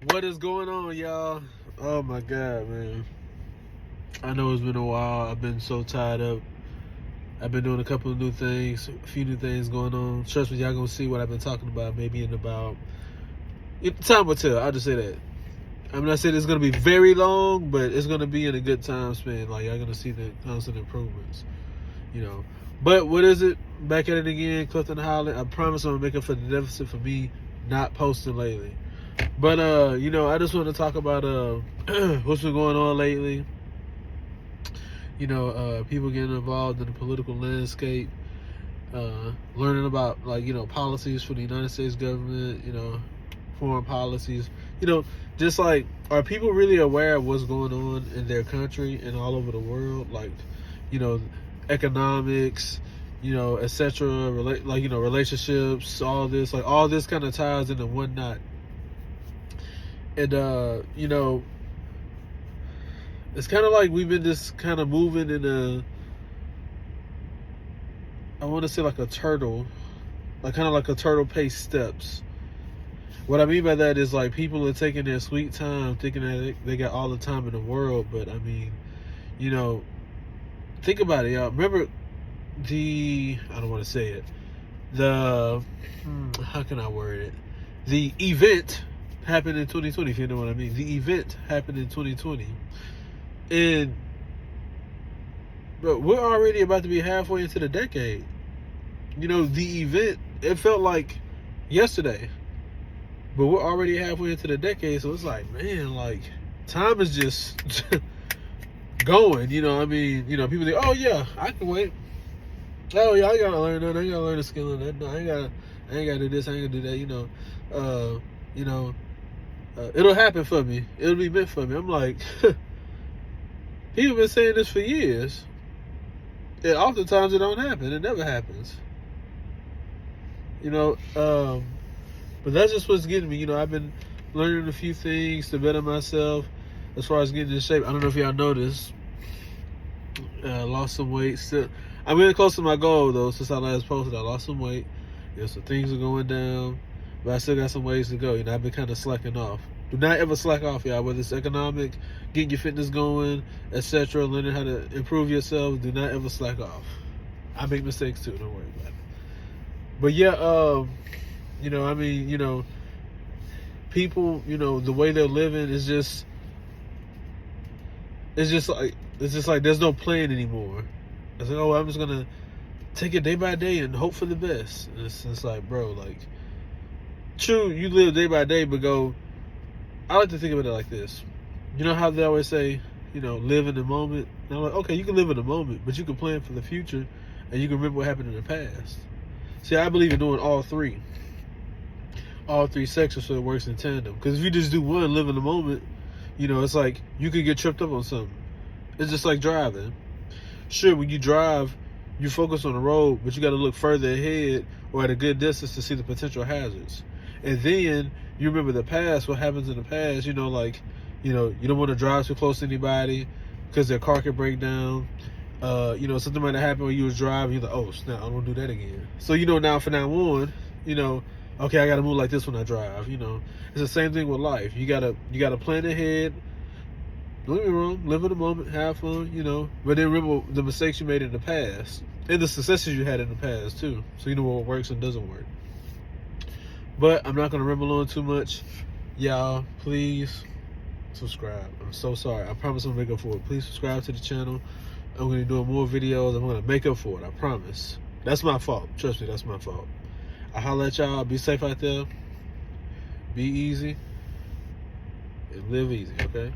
What is going on, y'all? Oh my god, man. I know it's been a while. I've been so tied up. I've been doing a couple of new things, a few new things going on. Trust me, y'all gonna see what I've been talking about maybe in about time will tell. I'll just say that. I'm not saying it's gonna be very long, but it's gonna be in a good time span. Like y'all gonna see the constant improvements, you know. But what is it? Back at it again, Clifton Holland. I promise I'm gonna make up for the deficit for me not posting lately. But I just want to talk about what's been going on lately. People getting involved in the political landscape, learning about policies for the United States government, foreign policies. Just like, are people really aware of what's going on in their country and all over the world? Like, economics, etc. Relationships, all this kind of ties into one knot. And it's kind of like we've been just kind of moving in I want to say like a turtle, kind of like a turtle pace steps. What I mean by that is like people are taking their sweet time, thinking that they got all the time in the world. But I mean, think about it, y'all. Remember I don't want to say it. How can I word it? The event happened in 2020, if you know what I mean. The event happened in 2020. But we're already about to be halfway into the decade. The event, it felt like yesterday. But we're already halfway into the decade, so it's like, man, like, time is just going, people think, oh yeah, I can wait. Oh yeah, I gotta learn that, I gotta learn a skill in that. No, I ain't gotta do this, I ain't gonna do that, it'll happen for me. It'll be meant for me. I'm like, people been saying this for years. And oftentimes it don't happen. It never happens. But that's just what's getting me. I've been learning a few things to better myself as far as getting in shape. I don't know if y'all noticed. Lost some weight. Still, I'm really close to my goal though. Since I last posted, I lost some weight. So things are going down, but I still got some ways to go. I've been kind of slacking off. Do not ever slack off, y'all. Whether it's economic, getting your fitness going, etc., learning how to improve yourself. Do not ever slack off. I make mistakes too. Don't worry about it. But yeah, people, the way they're living is just, it's just like there's no plan anymore. It's like, oh, I'm just gonna take it day by day and hope for the best. And it's like, bro, like, true, you live day by day, but I like to think of it like this. You know how they always say, live in the moment? And I'm like, okay, you can live in the moment, but you can plan for the future, and you can remember what happened in the past. See, I believe in doing all three sections so it works in tandem. Because if you just do one, live in the moment, it's like you could get tripped up on something. It's just like driving. Sure, when you drive, you focus on the road, but you got to look further ahead or at a good distance to see the potential hazards. And then you remember the past, what happens in the past, you don't want to drive too close to anybody because their car could break down. Something might have happened when you was driving, you're like, oh snap, I don't want to do that again. So now from now on, okay, I gotta move like this when I drive. It's the same thing with life. You gotta plan ahead. Don't get me wrong, live in the moment, have fun, but then remember the mistakes you made in the past and the successes you had in the past too, so you know what works and doesn't work. But I'm not gonna ramble on too much. Y'all, please subscribe. I'm so sorry. I promise I'm gonna make up for it. Please subscribe to the channel. I'm gonna be doing more videos. I'm gonna make up for it. I promise. That's my fault. Trust me, that's my fault. I holla at y'all. Be safe out there. Be easy. And live easy, okay?